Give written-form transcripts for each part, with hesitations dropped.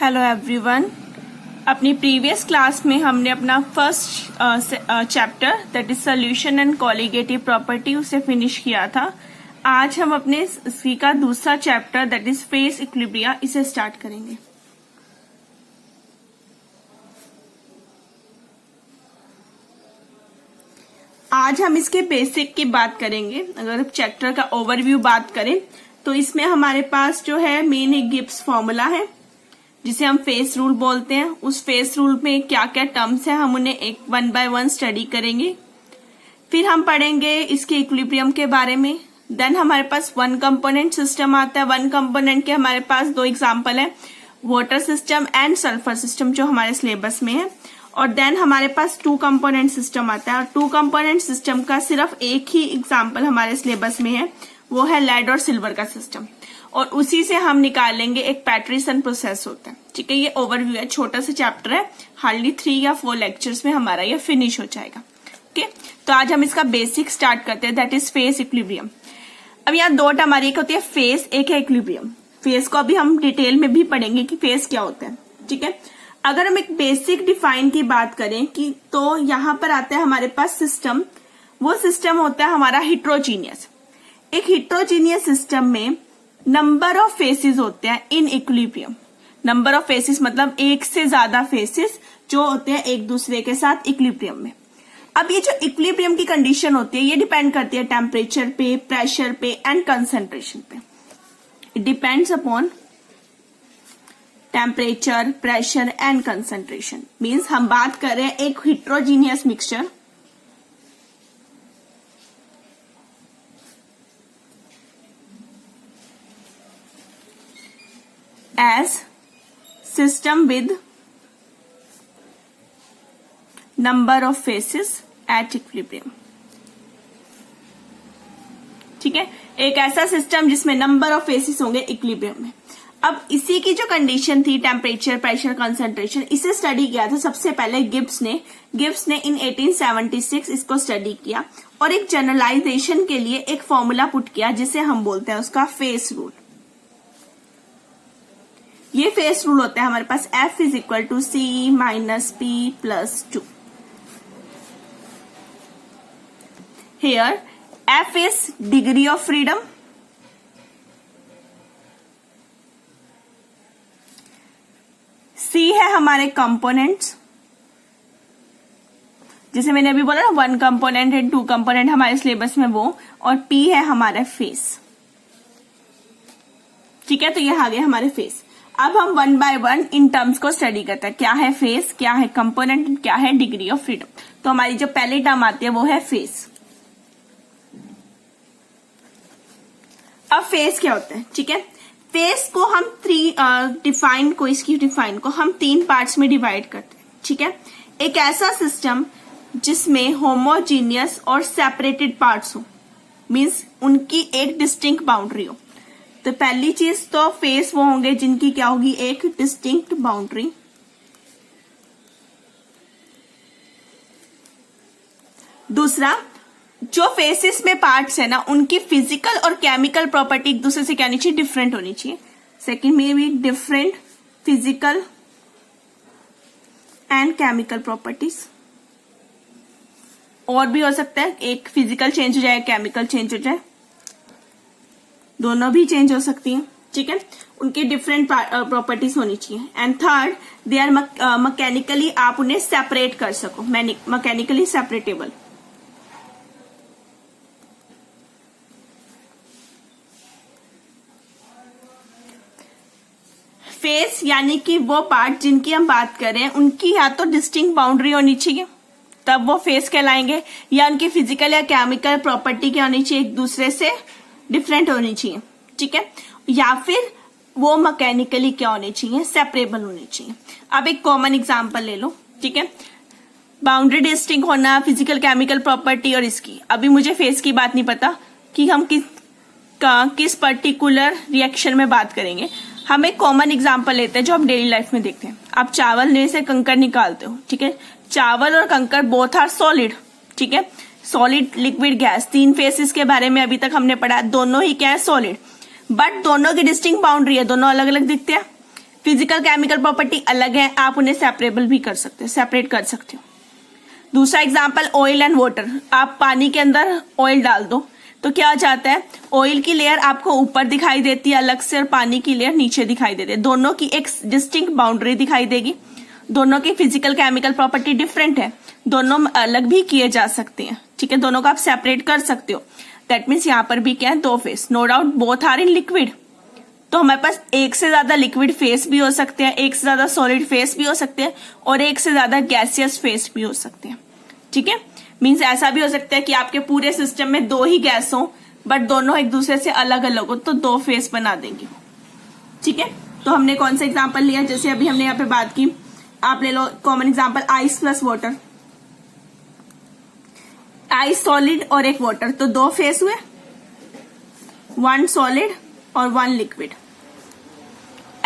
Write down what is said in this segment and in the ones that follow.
Hello everyone. अपनी previous class में हमने अपना first chapter that is solution and colligative property उसे फिनिश किया था। आज हम अपने इसी का दूसरा chapter that is face equilibria इसे स्टार्ट करेंगे। आज हम इसके बेसिक की बात करेंगे। अगर चैप्टर का ओवरव्यू बात करें तो इसमें हमारे पास जो है मेन एक गिब्स फॉर्मूला है जिसे हम फेस रूल बोलते हैं। उस फेस रूल में क्या क्या टर्म्स है हम उन्हें एक वन बाय वन स्टडी करेंगे। फिर हम पढ़ेंगे इसके इक्विलिब्रियम के बारे में। देन हमारे पास वन कंपोनेंट सिस्टम आता है। वन कंपोनेंट के हमारे पास दो एग्जांपल है, water system and sulphur system जो हमारे सिलेबस में है। और देन हमारे पास टू कंपोनेंट सिस्टम आता है और टू कंपोनेंट सिस्टम का सिर्फ एक ही एग्जाम्पल हमारे सिलेबस में है, वो है लेड और सिल्वर का सिस्टम। और उसी से हम निकालेंगे एक पैट्रिसन प्रोसेस होता है। ठीक है, ये ओवरव्यू है, छोटा सा चैप्टर है, हार्डली 3 या 4 लेक्चर्स में हमारा ये फिनिश हो जाएगा। ओके, तो आज हम इसका बेसिक स्टार्ट करते हैं दैट इज फेस इक्विलिब्रियम। अब यहाँ दो टर्म हमारी, एक होती है फेस, एक है इक्विलिब्रियम। फेस को अभी हम डिटेल में भी पढ़ेंगे कि फेस क्या होता है। ठीक है, अगर हम एक बेसिक डिफाइन की बात करें कि तो यहाँ पर आता है हमारे पास सिस्टम। वो सिस्टम होता है हमारा हिट्रोजीनियस। एक हिट्रोजीनियस सिस्टम में नंबर ऑफ फेसेस होते हैं in equilibrium. Number of faces मतलब एक से ज्यादा फेसेस जो होते हैं एक दूसरे के साथ इक्विलिब्रियम में। अब ये जो इक्विलिब्रियम की कंडीशन होती है ये डिपेंड करती है टेम्परेचर पे, प्रेशर पे एंड कंसंट्रेशन पे। It depends upon temperature, pressure and concentration. Means हम बात कर रहे हैं एक heterogeneous mixture as system with number of phases at equilibrium। ठीक है, एक ऐसा सिस्टम जिसमें नंबर ऑफ फेसेस होंगे इक्विलिब्रियम में। अब इसी की जो कंडीशन थी टेम्परेचर, प्रेशर, कंसंट्रेशन, इसे स्टडी किया था सबसे पहले गिब्स ने इन 1876 इसको स्टडी किया और एक जनरलाइजेशन के लिए एक फॉर्मूला पुट किया जिसे हम बोलते हैं उसका फेस रूल। ये फेस रूल होता है हमारे पास F is equal to C minus P plus 2। Here F is degree of freedom, C है हमारे कंपोनेंट्स, जैसे मैंने अभी बोला ना one component and two component हमारे सिलेबस में वो, और P है हमारा फेस। ठीक है, तो ये आ गया हमारे फेस। अब हम one by one in terms को स्टडी करते हैं, क्या है फेस, क्या है कंपोनेंट, क्या है डिग्री ऑफ फ्रीडम। तो हमारी जो पहली टर्म आती है वो है फेस। अब फेस क्या होता है? ठीक है, फेस को हम इसकी डिफाइन को हम 3 पार्ट्स में डिवाइड करते हैं। ठीक है, एक ऐसा सिस्टम जिसमें होमोजीनियस और सेपरेटेड पार्ट्स हो, मीन्स उनकी एक डिस्टिंक्ट बाउंड्री हो। तो पहली चीज तो फेस वो होंगे जिनकी क्या होगी, एक डिस्टिंक्ट बाउंड्री। दूसरा, जो फेसेस में पार्ट्स है ना उनकी फिजिकल और केमिकल प्रॉपर्टी एक दूसरे से क्या होनी चाहिए, डिफरेंट होनी चाहिए। सेकंड में भी different physical and chemical properties. और भी हो सकता है, एक फिजिकल चेंज हो जाए, केमिकल चेंज हो जाए, दोनों भी चेंज हो सकती हैं। ठीक है, उनकी डिफरेंट प्रॉपर्टीज होनी चाहिए। And third, they are mechanically, आप उन्हें सेपरेट कर सको, मैकेनिकली सेपरेटेबल। फेस यानी कि वो पार्ट जिनकी हम बात कर रहे हैं उनकी या तो डिस्टिंक्ट बाउंड्री होनी चाहिए तब वो फेस कहलाएंगे, या उनकी फिजिकल या केमिकल प्रॉपर्टी क्या होनी चाहिए, एक दूसरे से डिफरेंट होनी चाहिए। ठीक है, या फिर वो मैकेनिकली क्या होनी चाहिए, सेपरेबल होनी चाहिए। अब एक कॉमन एग्जांपल ले लो। ठीक है, बाउंड्री डिस्टिंक्ट होना, फिजिकल केमिकल प्रॉपर्टी और इसकी। अभी मुझे फेस की बात नहीं पता कि हम किस पर्टिकुलर रिएक्शन में बात करेंगे। हम एक कॉमन एग्जांपल लेते हैं जो हम डेली लाइफ में देखते हैं। आप चावल में से कंकड़ निकालते हो। ठीक है, चावल और कंकड़ बोथ आर सॉलिड। ठीक है, सॉलिड, लिक्विड, गैस, 3 फेसेस के बारे में अभी तक हमने पढ़ा। दोनों ही क्या है, सॉलिड, बट दोनों की डिस्टिंक्ट बाउंड्री है, दोनों अलग अलग दिखते हैं। फिजिकल केमिकल प्रॉपर्टी अलग है, आप उन्हें सेपरेबल भी कर सकते हो, सेपरेट कर सकते हो। दूसरा एग्जांपल ऑयल एंड वाटर। आप पानी के अंदर ऑयल डाल दो तो क्या हो जाता है, ऑयल की लेयर आपको ऊपर दिखाई देती है अलग से और पानी की लेयर नीचे दिखाई देती है। दोनों की एक डिस्टिंक्ट बाउंड्री दिखाई देगी। दोनों की फिजिकल केमिकल प्रॉपर्टी डिफरेंट है, दोनों अलग भी किए जा सकते हैं, ठीक है, दोनों को आप सेपरेट कर सकते हो। दैट मीन्स यहाँ पर भी क्या है, दो phase. No doubt both are in liquid, तो हमारे पास एक से ज्यादा लिक्विड फेस भी हो सकते हैं, एक से ज्यादा सॉलिड फेस भी हो सकते हैं और एक से ज्यादा गैसियस फेस भी हो सकते हैं, ठीक है। मीन्स ऐसा भी हो सकता है कि आपके पूरे सिस्टम में दो ही गैस हो बट दोनों एक दूसरे से अलग अलग हो, तो दो फेस बना देंगे, ठीक है। तो हमने कौन सा एग्जांपल लिया, जैसे अभी हमने यहाँ पे बात की, आप ले लो common example ice plus water. Ice solid और एक वाटर, तो दो फेस हुए, वन सॉलिड और one liquid.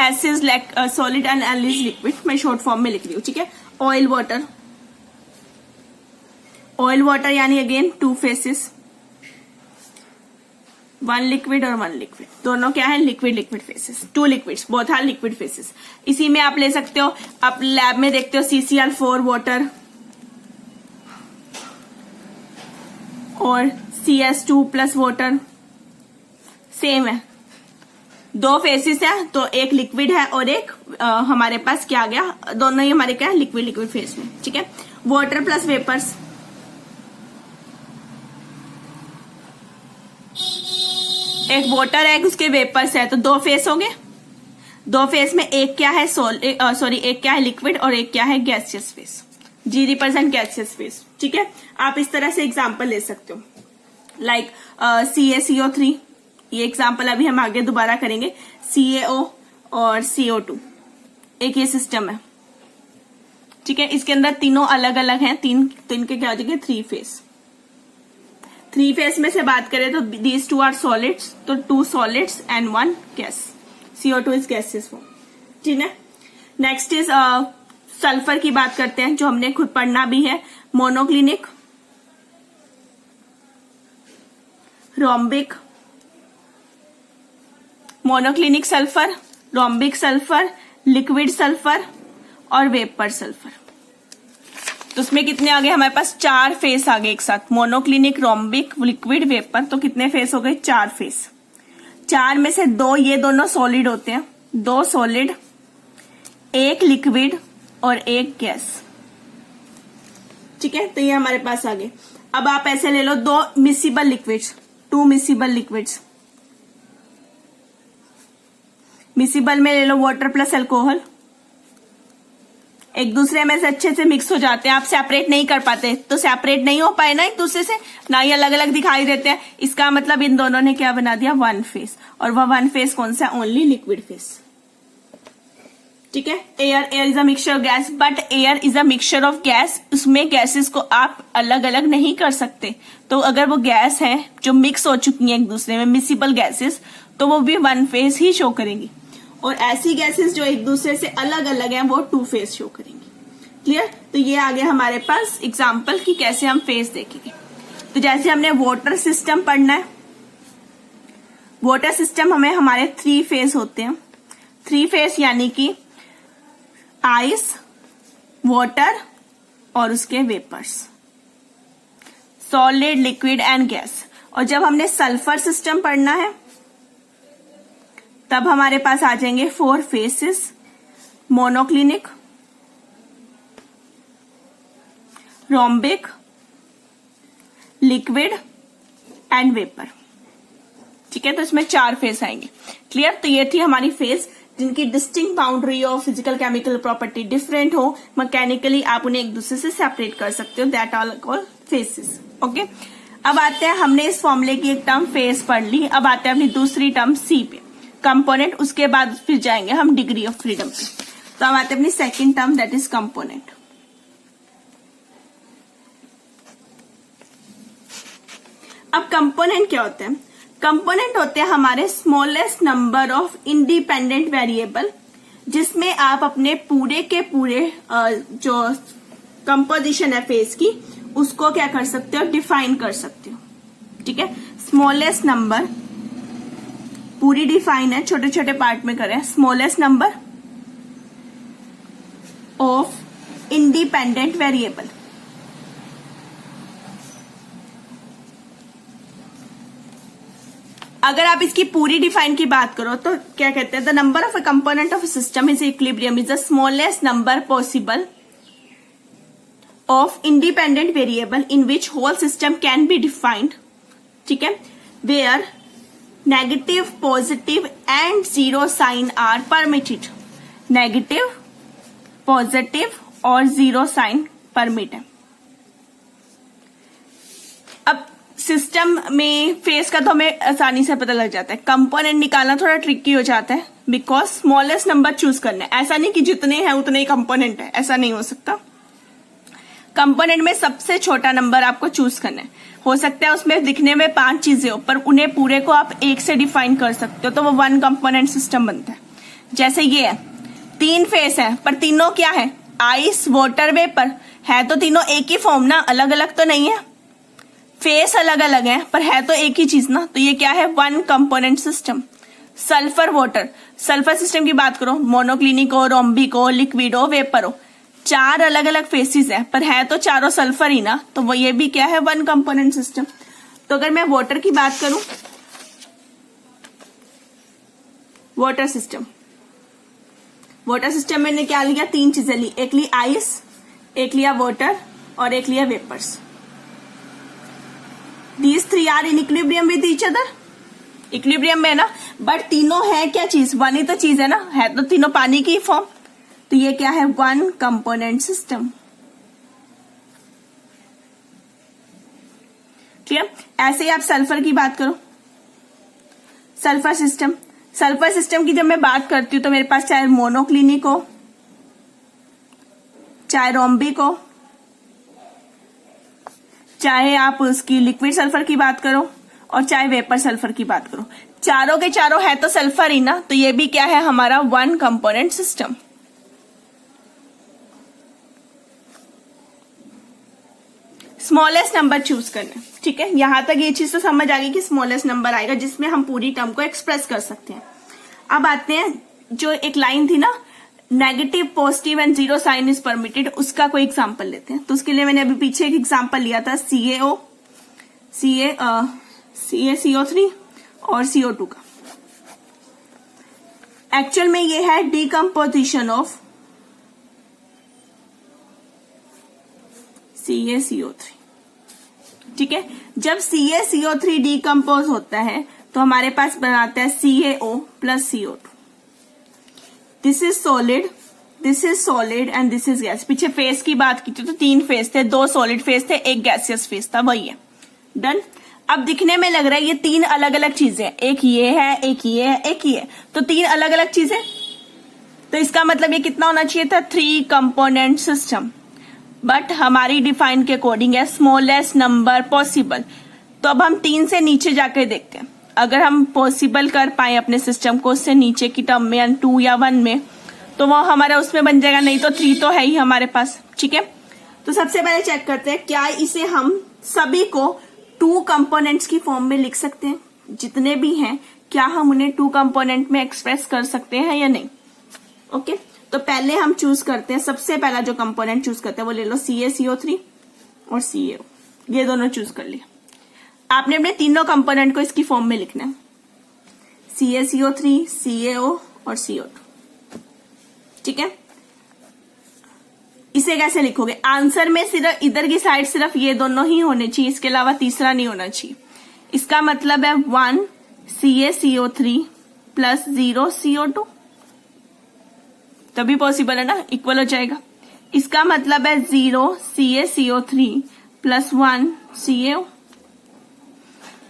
S is solid and L is liquid, मैं शॉर्ट फॉर्म में लिख रही हूँ, ठीक है। ऑयल वाटर, ऑयल वाटर यानी again two phases, one liquid और वन लिक्विड, दोनों क्या है, liquid liquid phases, two liquids, both are liquid phases. इसी में आप ले सकते हो, आप लैब में देखते हो CCl4 वाटर और CS2 प्लस वाटर, सेम है, दो फेसेस है, तो एक लिक्विड है और एक हमारे पास क्या आ गया, दोनों ही हमारे क्या है, लिक्विड लिक्विड फेस में, ठीक है। वाटर प्लस वेपर्स, एक वाटर है उसके वेपर्स है, तो दो फेस हो गए। दो फेस में एक क्या है एक क्या है लिक्विड और एक क्या है gaseous face. G represent gaseous face, ठीक है। आप इस तरह से एग्जांपल ले सकते हो, लाइक CaCO3, ये एग्जांपल अभी हम आगे दोबारा करेंगे। CaO और CO2, एक ये सिस्टम है, ठीक है। इसके अंदर तीनों अलग अलग हैं, तीन, तो इनके क्या हो जाएंगे, थ्री फेस। थ्री फेस में से बात करें तो दीज टू आर सॉलिड्स, तो two solids and one gas, CO2 is gaseous form, ठीक है। नेक्स्ट इज सल्फर की बात करते हैं, जो हमने खुद पढ़ना भी है। Monoclinic, rhombic, monoclinic sulphur, rhombic sulphur, liquid sulphur और वेपर सल्फर। तो उसमें कितने आ गए हमारे पास, चार फेस आ गए एक साथ, मोनोक्लिनिक, रोम्बिक, लिक्विड, वेपर, तो कितने फेस हो गए, चार फेस। चार में से दो ये दोनों सॉलिड होते हैं, दो सॉलिड, एक लिक्विड और एक गैस, ठीक है। तो ये हमारे पास आ गए। अब आप ऐसे ले लो दो miscible liquids, two miscible liquids. Miscible में ले लो वाटर प्लस अल्कोहल, एक दूसरे में से अच्छे से मिक्स हो जाते हैं, आप सेपरेट नहीं कर पाते, तो सेपरेट नहीं हो पाए ना एक दूसरे से, ना ही अलग अलग दिखाई देते हैं, इसका मतलब इन दोनों ने क्या बना दिया, वन फेस। और वह वन फेस कौन सा, ओनली लिक्विड फेस, ठीक है। Air, air is a mixture of gas, but air is a mixture of gas, उसमें गैसेस को आप अलग अलग नहीं कर सकते। तो अगर वो गैस है जो मिक्स हो चुकी है एक दूसरे में, मिसिबल गैसेस, तो वो भी वन फेस ही शो करेंगी। और ऐसी गैसेस जो एक दूसरे से अलग अलग हैं वो टू फेस शो करेंगी। क्लियर। तो ये आ गया हमारे पास एग्जांपल कि कैसे हम फेस देखेंगे। तो जैसे हमने वाटर सिस्टम पढ़ना है, वाटर सिस्टम हमें हमारे थ्री फेस होते हैं। थ्री फेस यानी कि आइस, वाटर और उसके vapours, solid, liquid and gas. और जब हमने सल्फर सिस्टम पढ़ना है तब हमारे पास आ जाएंगे four faces, monoclinic, rhombic, liquid and vapour, ठीक है। तो इसमें चार फेस आएंगे। क्लियर। तो ये थी हमारी फेस जिनकी डिस्टिंक्ट बाउंड्री और फिजिकल केमिकल प्रॉपर्टी डिफरेंट हो, मैकेनिकली आप उन्हें एक दूसरे से सेपरेट कर सकते हो, that all called faces. Okay. अब आते हैं, हमने इस फॉर्मूले की एक टर्म फेस पढ़ ली, अब आते हैं अपनी दूसरी टर्म सी पे, कंपोनेंट। उसके बाद फिर जाएंगे हम डिग्री ऑफ फ्रीडम पे। तो हम आते हैं अपनी second term, that is component. अब कंपोनेंट क्या होते हैं? कंपोनेंट होते हैं हमारे smallest number of independent variable, जिसमें आप अपने पूरे के पूरे जो कंपोजिशन है फेस की, उसको क्या कर सकते हो, डिफाइन कर सकते हो। ठीक है। स्मॉलेस्ट नंबर पूरी डिफाइन है, छोटे छोटे पार्ट में करें। Smallest number of independent variable. अगर आप इसकी पूरी डिफाइन की बात करो तो क्या कहते हैं, the number of a component of system is equilibrium is the smallest number possible of independent variable in which whole system can be defined, ठीक है, where negative, positive and zero sign are permitted. Negative, positive और zero sign permit है। अब system में face का तो हमें आसानी से पता लग जाता है, कंपोनेंट निकालना थोड़ा ट्रिकी हो जाता है बिकॉज स्मॉलेस्ट नंबर चूज करना है। ऐसा नहीं कि जितने हैं उतने ही कंपोनेंट है, ऐसा नहीं हो सकता। कंपोनेंट में सबसे छोटा नंबर आपको चूज करना है। हो सकता है उसमें दिखने में 5 चीजें हो पर उन्हें पूरे को आप 1 से डिफाइन कर सकते हो, तो वो 1 कंपोनेंट सिस्टम बनता है। जैसे ये है, 3 फेस है पर तीनों क्या है, आइस, वाटर, वेपर है, तो तीनों एक ही फॉर्म ना, अलग अलग तो नहीं है। फेस अलग अलग है पर है तो एक ही चीज ना, तो ये क्या है, 1 component system. Sulphur, water, sulphur system की बात करो, मोनोक्लिनिक हो, रोम्बिक हो, लिक्विड हो, वेपर हो, 4 अलग अलग फेसिस है पर है तो चारों सल्फर ही ना, तो वो ये भी क्या है, 1 कंपोनेंट सिस्टम। तो अगर मैं वाटर की बात करूं, वाटर सिस्टम, वाटर सिस्टम मैंने क्या लिया, 3 चीजें ली, एक ली आइस, एक लिया वाटर और एक लिया vapours. These 3 are in equilibrium with each other, equilibrium में है ना, बट तीनों है क्या चीज, 1 ही तो चीज है ना, है तो तीनों पानी की फॉर्म, तो ये क्या है, 1 कंपोनेंट सिस्टम। क्लियर। ऐसे ही आप सल्फर की बात करो, सल्फर सिस्टम, सल्फर सिस्टम की जब मैं बात करती हूं तो मेरे पास चाहे मोनोक्लिनिक हो, चाहे रोम्बिक हो, चाहे आप उसकी लिक्विड सल्फर की बात करो और चाहे वेपर सल्फर की बात करो, चारों के चारों है तो सल्फर ही ना, तो ये भी क्या है, हमारा 1 component system. Smallest number choose करना, ठीक है। यहां तक ये चीज तो समझ आ गई कि स्मॉलेस्ट नंबर आएगा जिसमें हम पूरी टर्म को एक्सप्रेस कर सकते हैं। अब आते हैं, जो एक लाइन थी ना, negative, positive and zero sign is permitted, उसका कोई एग्जांपल लेते हैं। तो उसके लिए मैंने अभी पीछे एक एग्जांपल लिया था, CaCO3 और CO2 का। एक्चुअल में ये है डिकम्पोजिशन ऑफ CaCO3, ठीक है। जब CaCO3 डिकम्पोज होता है तो हमारे पास बनाता है CaO plus CO2। This is solid, this is solid and this is gas. पीछे फेस की बात की थी तो 3 फेस थे, 2 सॉलिड फेस थे, 1 गैसियस फेस था, वही है, डन। अब दिखने में लग रहा है ये 3 अलग अलग चीजें, एक ये है, एक ये है, एक ये है, तो 3 अलग अलग चीजें, तो इसका मतलब ये कितना होना चाहिए था, 3 कंपोनेंट सिस्टम। बट हमारी डिफाइन के अकॉर्डिंग है स्मॉलेस्ट नंबर पॉसिबल। तो अब हम 3 से नीचे जाकर देखते हैं, अगर हम पॉसिबल कर पाए अपने सिस्टम को उससे नीचे की टर्म में, 2 या 1 में, तो वो हमारा उसमें बन जाएगा, नहीं तो 3 तो है ही हमारे पास, ठीक है। तो सबसे पहले चेक करते हैं क्या इसे हम सभी को 2 कंपोनेंट्स की फॉर्म में लिख सकते हैं, जितने भी हैं क्या हम उन्हें 2 कंपोनेंट में एक्सप्रेस कर सकते हैं या नहीं। ओके, तो पहले हम चूज करते हैं, सबसे पहला जो कंपोनेंट चूज करते हैं वो ले लो CaCO3 और CaO, ये दोनों चूज कर लिया। आपने अपने तीनों कंपोनेंट को इसकी फॉर्म में लिखना है, CaCO3, CaO और CO2, ठीक है। इसे कैसे लिखोगे, आंसर में सिर्फ इधर की साइड सिर्फ ये दोनों ही होने चाहिए, इसके अलावा तीसरा नहीं होना चाहिए। इसका मतलब है 1 CaCO3 प्लस 0 CO2, तभी पॉसिबल है ना, इक्वल हो जाएगा। इसका मतलब है 0 CaCO3 प्लस 1 CaO।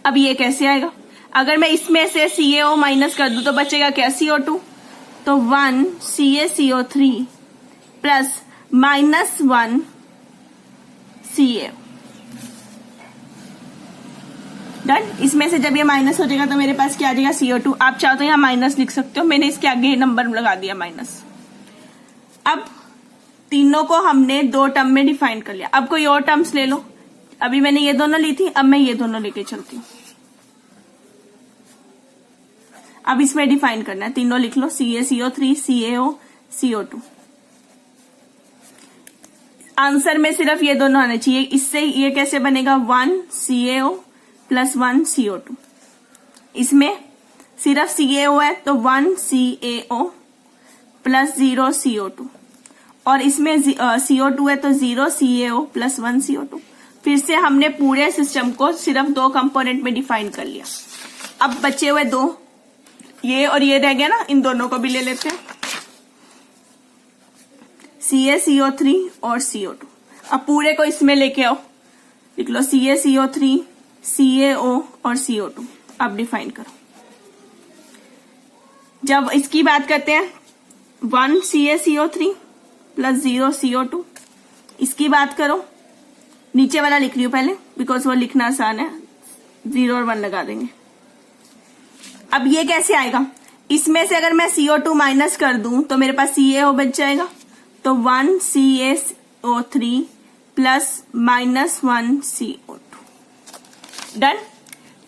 अब ये कैसे आएगा, अगर मैं इसमें से CaO माइनस कर दूं तो बचेगा क्या, CO2, तो 1 CaCO3 plus minus 1 CaO, done. इसमें से जब ये माइनस हो जाएगा तो मेरे पास क्या आ जाएगा, CO2। आप चाहो तो यहाँ माइनस लिख सकते हो, मैंने इसके आगे नंबर लगा दिया माइनस। अब तीनों को हमने 2 टर्म में डिफाइन कर लिया, अब कोई और टर्म्स ले लो। अभी मैंने ये दोनों ली थी, अब मैं ये दोनों लेके चलती हूँ। अब इसमें डिफाइन करना है, तीनों लिख लो, CaCO3, CaO, CO2। आंसर में सिर्फ ये दोनों आने चाहिए। इससे ये कैसे बनेगा 1 CaO प्लस 1 CO2। इसमें सिर्फ CaO है तो 1 CaO प्लस 0 CO2, और इसमें CO2 है तो 0 CaO प्लस 1 CO2। फिर से हमने पूरे सिस्टम को सिर्फ 2 कंपोनेंट में डिफाइन कर लिया। अब बचे हुए 2, ये और ये रह गया ना, इन दोनों को भी ले लेते हैं, CaCO3 और CO2। अब पूरे को इसमें लेके आओ, लिख लो CaCO3, CaO और CO2। अब डिफाइन करो। जब इसकी बात करते हैं 1 CaCO3 प्लस 0 CO2, इसकी बात करो, नीचे वाला लिख रही हूं पहले बिकॉज वो लिखना आसान है, 0 और 1 लगा देंगे। अब ये कैसे आएगा, इसमें से अगर मैं CO2 माइनस कर दूं तो मेरे पास CaO बच जाएगा, तो 1 CaO3 plus minus 1 CO2। Done.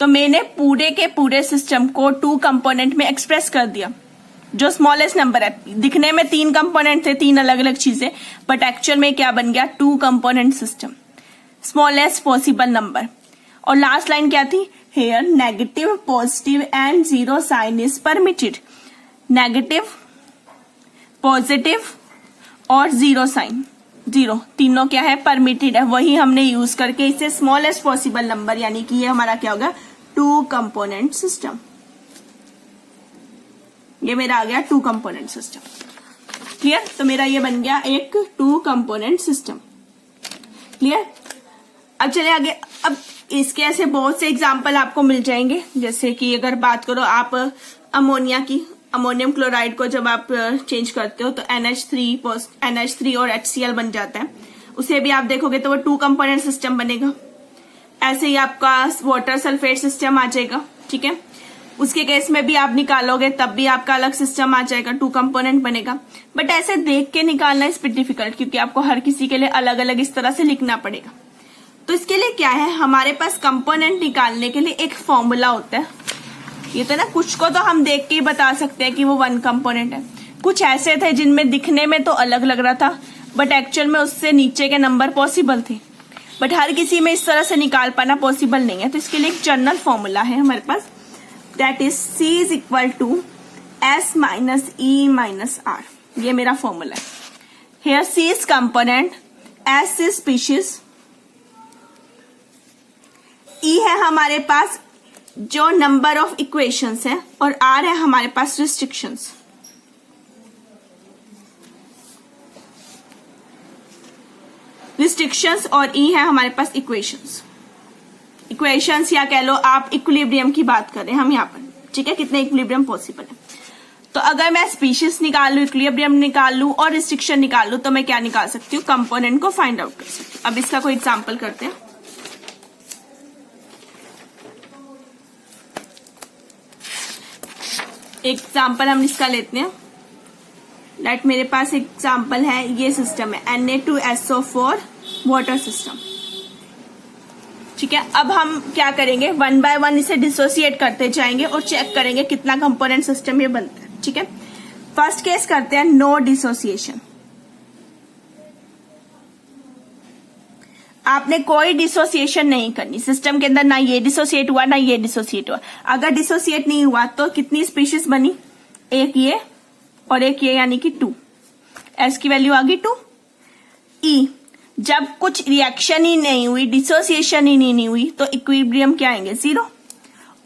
तो मैंने पूरे के पूरे सिस्टम को 2 कंपोनेंट में एक्सप्रेस कर दिया। जो स्मॉलेस्ट नंबर है, दिखने में 3 कंपोनेंट थे, 3 अलग अलग चीजें, बट एक्चुअल में क्या बन गया 2 component system, smallest possible number. और लास्ट लाइन क्या थी, here negative, positive and 0 sign is permitted. Negative, positive और 0 साइन, 0 तीनों क्या है, परमिटेड है। वही हमने यूज करके इसे स्मॉलेस्ट पॉसिबल नंबर, यानी कि ये हमारा क्या होगा 2 कंपोनेंट सिस्टम। ये मेरा आ गया 2 कंपोनेंट सिस्टम। क्लियर। तो मेरा ये बन गया एक 2 कंपोनेंट सिस्टम। क्लियर। अब चले आगे। अब इसके ऐसे बहुत से एग्जाम्पल आपको मिल जाएंगे, जैसे कि अगर बात करो आप अमोनिया की, अमोनियम क्लोराइड को जब आप चेंज करते हो तो NH3 और HCl बन जाता है। उसे भी आप देखोगे तो वो 2 कंपोनेंट सिस्टम बनेगा। ऐसे ही आपका वाटर सल्फेट सिस्टम आ जाएगा। ठीक है, उसके केस में भी आप निकालोगे तब भी आपका अलग सिस्टम आ जाएगा, 2 कंपोनेंट बनेगा। बट ऐसे देख के निकालना इस पे डिफिकल्ट, क्योंकि आपको हर किसी के लिए अलग अलग इस तरह से लिखना पड़ेगा। तो इसके लिए क्या है, हमारे पास कंपोनेंट निकालने के लिए एक फॉर्मूला होता है। ये तो ना, कुछ को तो हम देख के ही बता सकते हैं कि वो 1 कंपोनेंट है। कुछ ऐसे थे जिनमें दिखने में तो अलग लग रहा था, बट एक्चुअल में उससे नीचे के नंबर पॉसिबल थे। बट हर किसी में इस तरह से निकाल पाना पॉसिबल नहीं है। तो इसके लिए एक जनरल फॉर्मूला है हमारे पास, that is C is equal to S minus E minus R। ये मेरा फॉर्मूला है। Here C is component, S is species, E है हमारे पास जो नंबर ऑफ इक्वेशंस है, और R है हमारे पास रिस्ट्रिक्शंस। रिस्ट्रिक्शंस और E है हमारे पास इक्वेशंस। इक्वेशंस या कह लो आप इक्विलिब्रियम की बात कर रहे हैं हम यहाँ पर। ठीक है, कितने इक्विलिब्रियम पॉसिबल है। तो अगर मैं स्पीशीज निकाल लू, इक्विलिब्रियम निकाल लू और रिस्ट्रिक्शन निकाल लू, तो मैं क्या निकाल सकती हूँ, कंपोनेंट को फाइंड आउट कर सकती हूँ। अब इसका कोई एग्जाम्पल करते हैं। एग्जाम्पल हम इसका लेते हैं। लेट मेरे पास एग्जाम्पल है, ये सिस्टम है Na2SO4 वाटर सिस्टम। ठीक है, अब हम क्या करेंगे, 1 बाय 1 इसे डिसोसिएट करते जाएंगे और चेक करेंगे कितना कंपोनेंट सिस्टम ये बनता है। ठीक है, फर्स्ट केस करते हैं नो डिसोसिएशन। आपने कोई डिसोसिएशन नहीं करनी सिस्टम के अंदर, ना ये डिसोसिएट हुआ ना ये डिसोसिएट हुआ। अगर डिसोसिएट नहीं हुआ तो कितनी स्पीशीज बनी, एक ये और एक ये, यानी कि 2। S की वैल्यू आ गई 2। E जब कुछ रिएक्शन ही नहीं हुई, डिसोसिएशन ही नहीं हुई, तो इक्विलिब्रियम क्या आएंगे 0।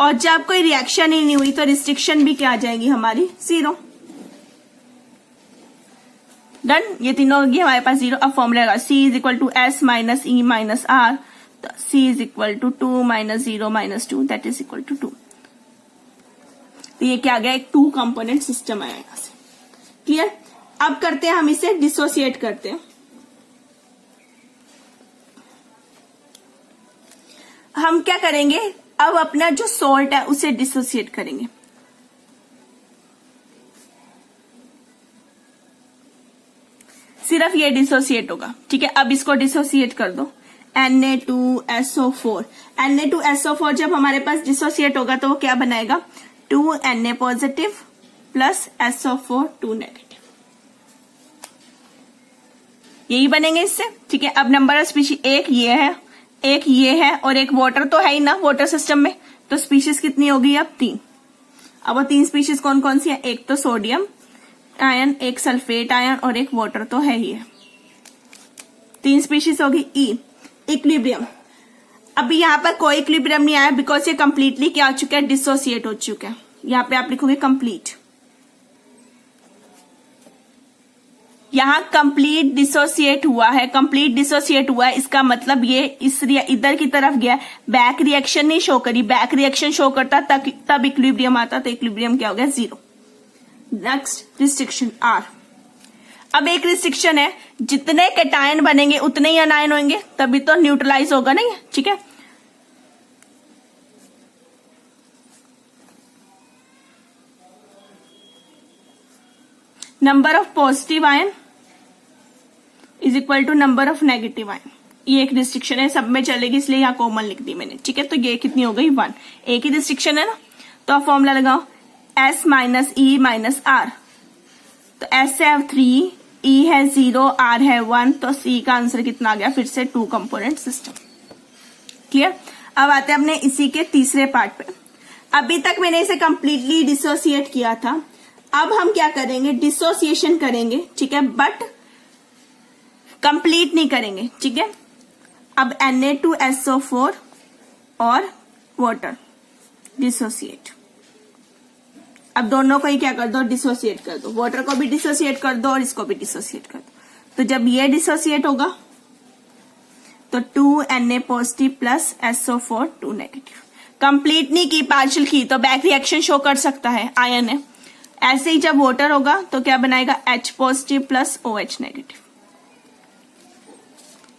और जब कोई रिएक्शन ही नहीं हुई तो रिस्ट्रिक्शन भी क्या आ जाएगी हमारी 0। डन, ये तीनों होगी हमारे पास 0। अब फॉर्मूला लगा, C is equal to S minus E minus R, तो C is equal to 2 minus 0 minus 2 that is equal to 2। तो ये क्या आ गया, एक 2 कंपोनेंट सिस्टम आया यहाँ से। क्लियर। अब करते हैं हम इसे डिसोसिएट करते हैं। हम क्या करेंगे, अब अपना जो सॉल्ट है उसे डिसोसिएट करेंगे। सिर्फ ये डिसोसिएट होगा। ठीक है, अब इसको डिसोसिएट कर दो, Na2SO4। Na2SO4 जब हमारे पास डिसोसिएट होगा तो वो क्या बनाएगा, 2Na positive plus SO4 2 negative. यही बनेंगे इससे, ठीक है। अब नंबर ऑफ स्पीशीज एक ये है, एक ये है और एक वाटर तो है ही ना वाटर सिस्टम में, तो स्पीशीज कितनी होगी अब 3। अब वो 3 स्पीशीज कौन कौन सी है, एक तो सोडियम आयन, एक सल्फेट आयन और एक वाटर तो है ही है। 3 स्पीशीज होगी। ई इक्विलिब्रियम, अभी यहाँ पर कोई इक्विलिब्रियम नहीं आया बिकॉज ये कंप्लीटली क्या हो चुका है, डिसोसिएट हो चुका है। यहाँ पे आप लिखोगे कंप्लीट, यहाँ कंप्लीट डिसोसिएट हुआ है, कंप्लीट डिसोसिएट हुआ है, इसका मतलब ये इस इधर की तरफ गया, बैक रिएक्शन नहीं शो करी। बैक रिएक्शन शो करता तब इक्विलिब्रियम आता, तो इक्विलिब्रियम क्या हो गया, 0। Next restriction R. अब एक रिस्ट्रिक्शन है, जितने कैटायन बनेंगे उतने ही अनायन होंगे, तभी तो न्यूट्रलाइज होगा नहीं, ठीक है। Number of positive ion is equal to number of negative ion, ये एक रिस्ट्रिक्शन है, सब में चलेगी इसलिए यहाँ कॉमन लिख दी मैंने, ठीक है। तो ये कितनी हो गई 1, एक ही रिस्ट्रिक्शन है ना। तो आप फॉर्मूला लगाओ S minus E minus R, तो S है 3, E है 0, R है 1, तो C का आंसर कितना आ गया, फिर से 2 कंपोनेंट सिस्टम। क्लियर। अब आते हैं अपने इसी के तीसरे पार्ट पे। अभी तक मैंने इसे कंप्लीटली डिसोसिएट किया था, अब हम क्या करेंगे, डिसोसिएशन करेंगे, ठीक है, बट कंप्लीट नहीं करेंगे, ठीक है। अब Na2SO4 और वाटर डिसोसिएट, अब दोनों को ही क्या कर दो, डिसोसिएट कर दो, वाटर को भी डिसोसिएट कर दो और इसको भी डिसोसिएट कर दो। तो जब ये डिसोसिएट होगा तो 2Na positive plus SO4 2 negative. Complete नहीं की, पार्शियल की, तो बैक रिएक्शन शो कर सकता है, आयन है। ऐसे ही जब वाटर होगा तो क्या बनाएगा, H positive plus OH negative.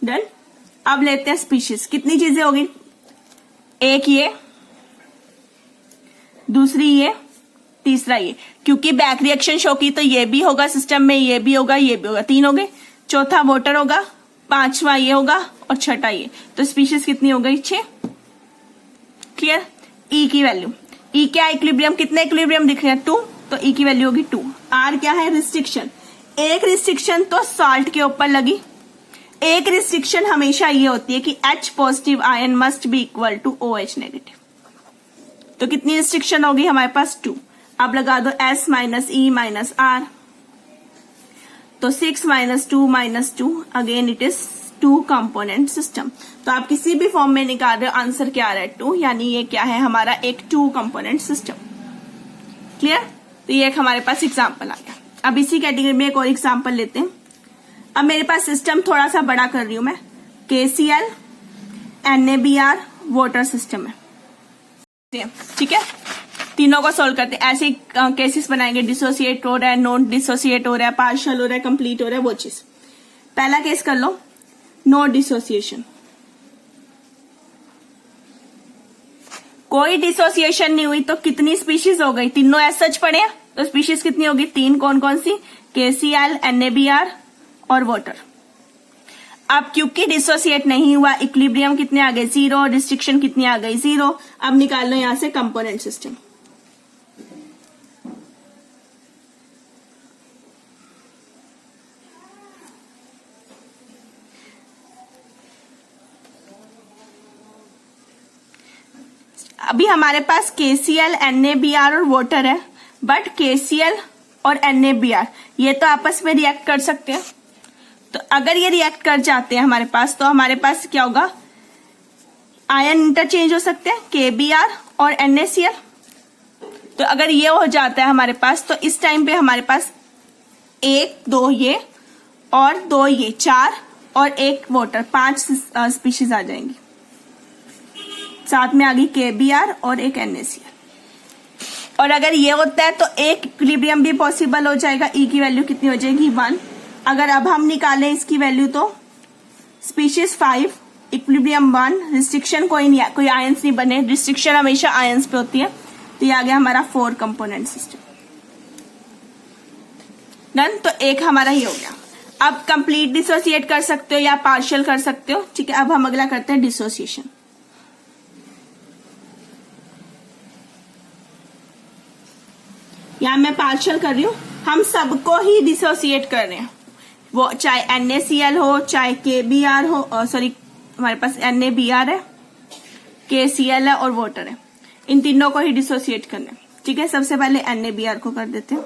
Done. अब लेते हैं स्पीशीज, कितनी चीजें होगी, एक ये, दूसरी ये, तीसरा ये, क्योंकि बैक रिएक्शन शो की तो ये भी होगा सिस्टम में, ये भी होगा, ये भी होगा, 3 हो गए। चौथा वाटर होगा, 5वां ये होगा और 6ठा ये, तो स्पीशीज कितनी हो गई, 6। क्लियर। ई की वैल्यू, ई क्या इक्विलिब्रियम, कितने इक्विलिब्रियम दिख रहे हैं, 2, तो ई की वैल्यू होगी 2। आर क्या है, रिस्ट्रिक्शन, एक रिस्ट्रिक्शन तो साल्ट के ऊपर लगी, एक रिस्ट्रिक्शन हमेशा ये होती है कि H positive ion must be equal to OH negative. तो कितनी रिस्ट्रिक्शन होगी हमारे पास, 2। अब लगा दो S minus E minus R, तो 6 minus 2 minus 2, again it is 2 component system. तो आप किसी भी फॉर्म में निकाल रहे हो, आंसर क्या आ रहा है, 2, यानी ये क्या है हमारा एक 2 कंपोनेंट सिस्टम। क्लियर। तो ये एक हमारे पास एग्जाम्पल आ गया। अब इसी कैटेगरी में एक और एग्जाम्पल लेते हैं। अब मेरे पास सिस्टम थोड़ा सा बड़ा कर रही हूं मैं, KCl NaBr वाटर सिस्टम है, ठीक है। तीनों को सोल्व करते हैं, ऐसे केसेस बनाएंगे, डिसोसिएट हो रहा है, नॉन डिसोसिएट हो रहा है, पार्शियल हो रहा है, कंप्लीट हो रहा है, वो चीज। पहला केस कर लो, नो डिसोसिएशन, कोई डिसोसिएशन नहीं हुई, तो कितनी स्पीशीज हो गई, तीनों एज सच पड़े हैं, तो स्पीशीज कितनी होगी, 3, कौन कौन सी, KCl NaBr और वाटर। अब क्योंकि डिसोसिएट नहीं हुआ, इक्विलिब्रियम कितने आ गए, 0, रिस्ट्रिक्शन कितनी आ गई, 0। अब निकाल लो यहां से कंपोनेंट सिस्टम। अभी हमारे पास KCl NaBr और वाटर है, बट KCl और NaBr ये तो आपस में रिएक्ट कर सकते हैं, तो अगर ये रिएक्ट कर जाते हैं हमारे पास, तो हमारे पास क्या होगा, आयन इंटरचेंज हो सकते हैं, KBr और NaCl। तो अगर ये हो जाता है हमारे पास, तो इस टाइम पे हमारे पास 1 2 ये और 2 ये, 4 और 1 वाटर, 5 स्पीशीज आ जाएंगी, साथ में आ गई KBr और एक NaCl। और अगर ये होता है तो एक इक्विलिब्रियम भी पॉसिबल हो जाएगा, ई की वैल्यू कितनी हो जाएगी, 1। अगर अब हम निकालें इसकी वैल्यू, तो स्पीशीज 5, इक्विलिब्रियम 1, रिस्ट्रिक्शन कोई नहीं, कोई आयंस नहीं बने, रिस्ट्रिक्शन हमेशा आयंस पे होती है, तो ये आ गया हमारा 4 कंपोनेंट सिस्टम। डन। तो एक हमारा ही हो गया। अब कंप्लीट डिसोसिएट कर सकते हो या पार्शियल कर सकते हो, ठीक है। अब हम अगला करते हैं डिसोसिएशन। यहां मैं पार्शियल कर रही हूं, हम सबको ही डिसोसिएट कर रहे हैं, वो चाहे NaCl हो, चाहे KBr हो, सॉरी हमारे पास NaBr है, KCl है और वाटर है, इन तीनों को ही डिसोसिएट करना है। ठीक है, सबसे पहले NaBr को कर देते हैं,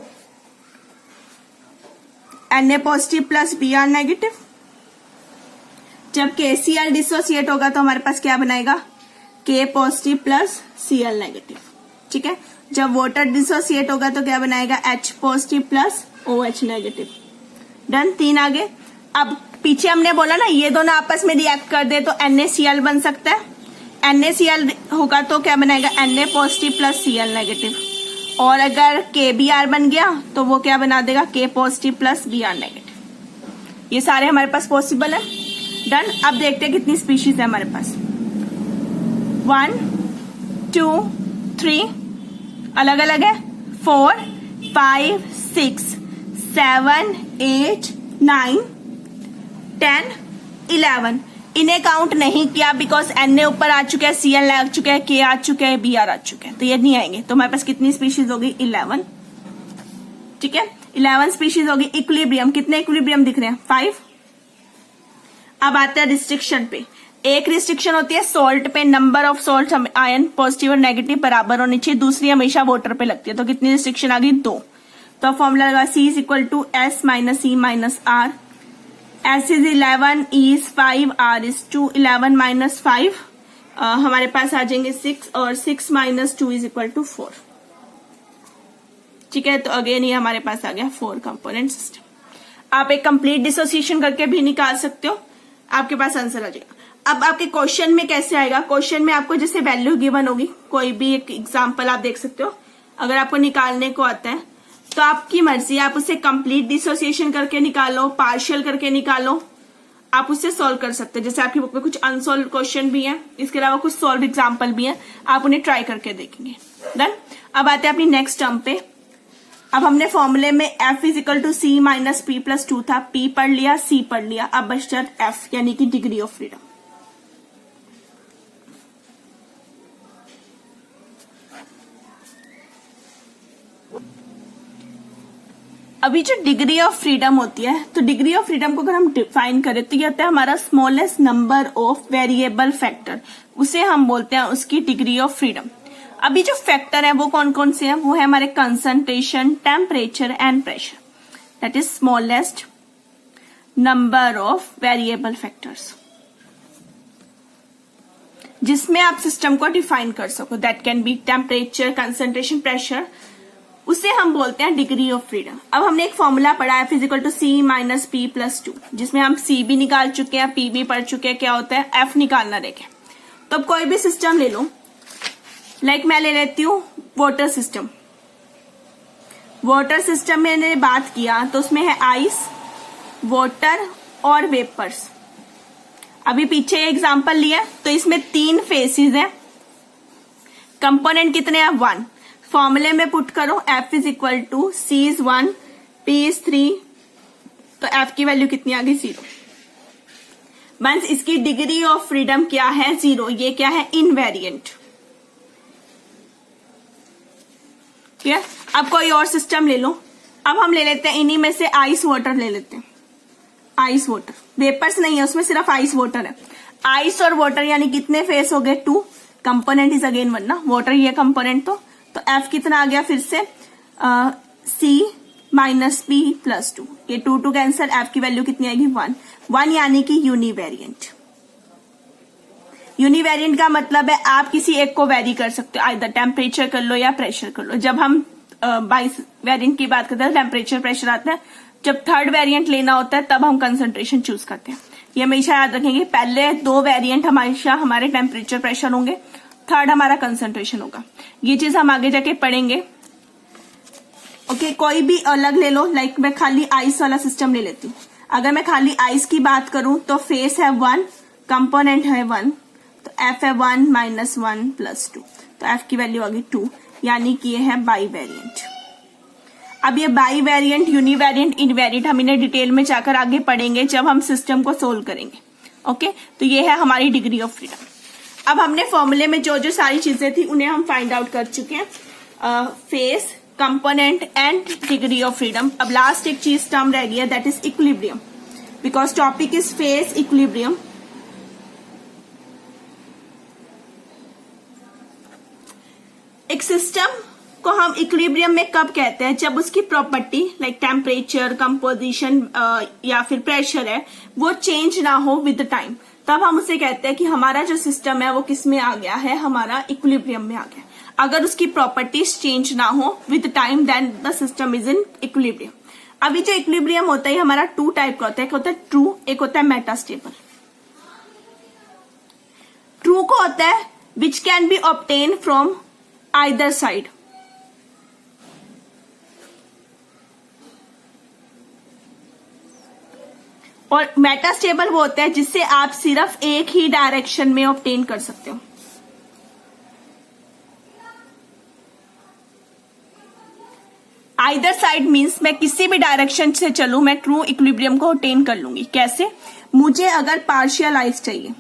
Na positive plus Br negative. जब KCl डिसोसिएट होगा तो हमारे पास क्या बनाएगा, K positive plus Cl negative. ठीक है, जब वाटर डिसोसिएट होगा तो क्या बनाएगा, H positive plus OH negative. Done, 3 आगे। अब पीछे हमने बोला ना ये दोनों आपस में रिएक्ट कर दे तो NaCl बन सकता है, NaCl होगा तो क्या बनाएगा, Na positive plus Cl negative. और अगर KBr बन गया तो वो क्या बना देगा, K positive plus Br negative. ये सारे हमारे पास पॉसिबल है। डन, अब देखते हैं कितनी स्पीशीज है हमारे पास। 1 2 3 अलग अलग है, 4 5 6 7 8 9 10 11। इन्हें काउंट नहीं किया बिकॉज Na ऊपर आ चुका है, Cl आ चुका है, K आ चुका है, Br आ चुका है, तो ये नहीं आएंगे। तो हमारे पास कितनी स्पीशीज होगी, 11। ठीक है, 11 स्पीशीज होगी। इक्विलिब्रियम, कितने इक्विलिब्रियम दिख रहे हैं, 5। अब आते हैं रिस्ट्रिक्शन पे। एक रिस्ट्रिक्शन होती है सॉल्ट पे, number of salt ion positive और नेगेटिव बराबर होनी चाहिए। दूसरी हमेशा वाटर पे लगती है। तो कितनी रिस्ट्रिक्शन आ गई, 2। तो फॉर्मूला लगा C is equal to S minus E minus R। S is 11, E is 5, R is 2। 11 minus 5 हमारे पास आ जाएंगे 6 और 6 माइनस 2 इज इक्वल टू 4। ठीक है, तो अगेन ये हमारे पास आ गया 4 कंपोनेंट सिस्टम। आप एक कंप्लीट डिसोसिएशन करके भी निकाल सकते हो, आपके पास आंसर आ जाएगा। अब आपके क्वेश्चन में कैसे आएगा, क्वेश्चन में आपको जैसे वैल्यू गिवन होगी, कोई भी एक एग्जांपल आप देख सकते हो। अगर आपको निकालने को आता है तो आपकी मर्जी, आप उसे कंप्लीट डिसोसिएशन करके निकालो, पार्शियल करके निकालो, आप उससे सॉल्व कर सकते हैं। जैसे आपकी बुक में कुछ अनसॉल्व क्वेश्चन भी है, इसके अलावा कुछ सॉल्व एग्जाम्पल भी है, आप उन्हें ट्राई करके देखेंगे। डन, अब आते हैं अपनी नेक्स्ट टर्म पे। अब हमने फॉर्मूले में F is equal to C minus P plus 2 था, P पढ़ लिया, C पढ़ लिया, अब बचता F यानी कि डिग्री ऑफ फ्रीडम। अभी जो डिग्री ऑफ फ्रीडम होती है, तो डिग्री ऑफ फ्रीडम को अगर हम डिफाइन करें तो ये होता है हमारा smallest number of variable factor, उसे हम बोलते हैं उसकी डिग्री ऑफ फ्रीडम। अभी जो फैक्टर है वो कौन कौन से हैं, वो है हमारे concentration, temperature and pressure. That is smallest number of variable factors जिसमें आप सिस्टम को डिफाइन कर सको। That can be temperature, concentration, pressure, उसे हम बोलते हैं डिग्री ऑफ फ्रीडम। अब हमने एक फॉर्मूला पढ़ा F equal to C minus P plus 2, जिसमें हम C भी निकाल चुके हैं, P भी पढ़ चुके हैं, क्या होता है F निकालना रह गया। तो अब कोई भी सिस्टम ले लो, लाइक मैं ले लेती हूँ वाटर सिस्टम। वाटर सिस्टम में मैंने बात किया तो उसमें है आइस, वाटर और वेपर्स। अभी पीछे एग्जाम्पल लिया तो इसमें 3 फेसेस हैं, कंपोनेंट कितने हैं, 1। फॉर्मूले में पुट करो F is equal to C is 1, P is 3, तो F की वैल्यू कितनी आ गई, 0। मींस इसकी डिग्री ऑफ फ्रीडम क्या है, 0। ये क्या है, इनवेरिएंट। ठीक है, अब कोई और सिस्टम ले लो। अब हम ले लेते हैं इन्हीं में से आइस वाटर ले लेते हैं। आइस वाटर, वेपर्स नहीं है उसमें, सिर्फ आइस वाटर है। आइस और वाटर यानी कितने फेस हो गए, 2। कंपोनेंट इज अगेन 1 ना, वाटर ये कंपोनेंट। तो F कितना आ गया फिर से, C माइनस P प्लस 2। ये 2 कैंसर, F की वैल्यू कितनी आएगी, 1 यानी कि यूनिवेरिएंट। यूनिवेरिएंट का मतलब है आप किसी एक को वेरी कर सकते हो, आइदर टेम्परेचर कर लो या प्रेशर कर लो। जब हम बाइस वेरिएंट की बात करते हैं टेम्परेचर प्रेशर आता है, जब थर्ड वेरिएंट लेना होता है तब हम कंसंट्रेशन चूज करते हैं। ये हमेशा याद रखेंगे, पहले 2 वेरिएंट हमेशा हमारे टेम्परेचर प्रेशर होंगे, थर्ड हमारा कंसंट्रेशन होगा। ये चीज हम आगे जाके पढ़ेंगे। ओके, कोई भी अलग ले लो, लाइक मैं खाली आइस वाला सिस्टम ले लेती हूँ। अगर मैं खाली आइस की बात करूं तो फेस है 1, कंपोनेंट है 1, तो F है 1 माइनस 1 प्लस 2, तो F की वैल्यू आ गई 2, यानी कि ये है बाई वेरिएंट। अब ये बाई वेरिएंट, यूनिवेरिएंट, इनवेरिएंट हम इन्हें डिटेल में जाकर आगे पढ़ेंगे जब हम सिस्टम को सोल्व करेंगे। ओके, तो ये है हमारी डिग्री ऑफ फ्रीडम। अब हमने फॉर्मूले में जो जो सारी चीजें थी उन्हें हम फाइंड आउट कर चुके हैं, face, component and degree of freedom. अब लास्ट एक चीज टर्म रह गई है, that is equilibrium. Because topic is face equilibrium. एक सिस्टम को हम इक्विलिब्रियम में कब कहते हैं? जब उसकी प्रॉपर्टी लाइक टेम्परेचर, कंपोजिशन या फिर प्रेशर है वो चेंज ना हो विद टाइम, तब हम उसे कहते हैं कि हमारा जो सिस्टम है वो किस में आ गया है, हमारा इक्विलिब्रियम में आ गया। अगर उसकी प्रॉपर्टीज चेंज ना हो with time then the system is in equilibrium. अभी जो इक्विलिब्रियम होता है हमारा टू टाइप का होता है, एक होता है ट्रू, एक होता है मेटास्टेबल। ट्रू को होता है which can be obtain from either side, और मेटास्टेबल वो होता है जिससे आप सिर्फ एक ही डायरेक्शन में ऑब्टेन कर सकते हो। आइदर साइड मीन्स मैं किसी भी डायरेक्शन से चलूं मैं ट्रू इक्विलिब्रियम को ऑब्टेन कर लूंगी। कैसे? मुझे अगर पार्शियल आइस चाहिए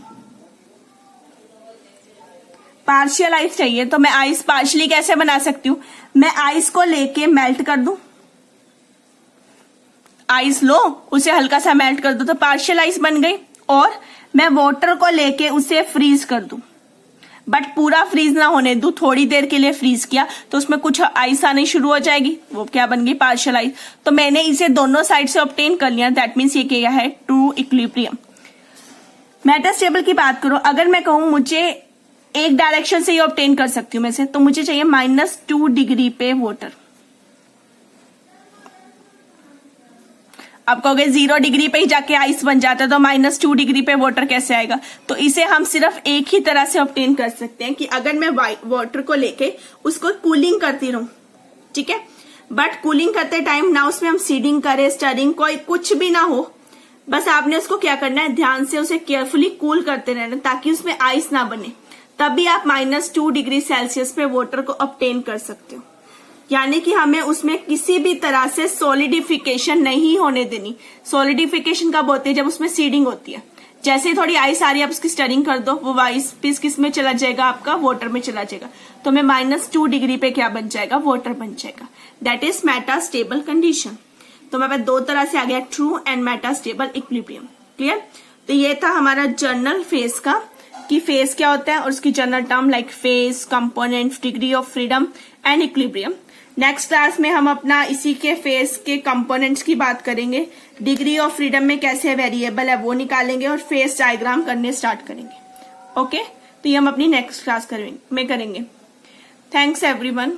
तो मैं आइस पार्शियली कैसे बना सकती हूं? मैं आइस को लेके मेल्ट कर दूं, आइस लो उसे हल्का सा मेल्ट कर दो तो पार्शियल आइस बन गई। और मैं वाटर को लेके उसे फ्रीज कर दूं, बट पूरा फ्रीज ना होने दूं, थोड़ी देर के लिए फ्रीज किया तो उसमें कुछ आइस आनी शुरू हो जाएगी, वो क्या बन गई? Partial ice. तो मैंने इसे दोनों साइड से ऑब्टेन कर लिया, दैट मीन्स ये क्या है? True equilibrium. मेटास्टेबल की बात करो, अगर मैं कहूं मुझे एक डायरेक्शन से ही ऑब्टेन कर सकती हूं मैं से, तो मुझे चाहिए -2 डिग्री पे वाटर। आप कहोगे 0 डिग्री पे ही जाके आइस बन जाता है तो -2 डिग्री पे वाटर कैसे आएगा? तो इसे हम सिर्फ एक ही तरह से ऑब्टेन कर सकते हैं कि अगर मैं वाटर को लेके उसको कूलिंग करती रहूं, ठीक है, बट कूलिंग करते टाइम ना उसमें हम सीडिंग करें, स्टरिंग, कोई कुछ भी ना हो, बस आपने उसको क्या करना है, ध्यान से उसे केयरफुली कूल करते रहना ताकि उसमें आइस ना बने, तभी आप -2 डिग्री सेल्सियस पे वाटर को ऑब्टेन कर सकते हो। यानी कि हमें उसमें किसी भी तरह से सॉलिडिफिकेशन नहीं होने देनी। सॉलिडिफिकेशन कब होती है? जब उसमें सीडिंग होती है। जैसे ही थोड़ी आइस आ रही है आप उसकी स्टरिंग कर दो, वो आइस पीस किस में चला जाएगा? आपका वाटर में चला जाएगा, तो मैं -2 डिग्री पे क्या बन जाएगा? वाटर बन जाएगा। That is metastable condition. तो मैं दो तरह से आ गया, true and metastable equilibrium. Clear? तो ये था हमारा जर्नल फेस का, कि फेस क्या होता है और उसकी general term like face, component, degree of freedom and equilibrium. Next class में हम अपना इसी के फेस के कंपोनेंट्स की बात करेंगे, डिग्री ऑफ फ्रीडम में कैसे वेरिएबल है वो निकालेंगे और फेस डायग्राम करने स्टार्ट करेंगे। ओके, तो ये हम अपनी नेक्स्ट क्लास में करेंगे। Thanks everyone.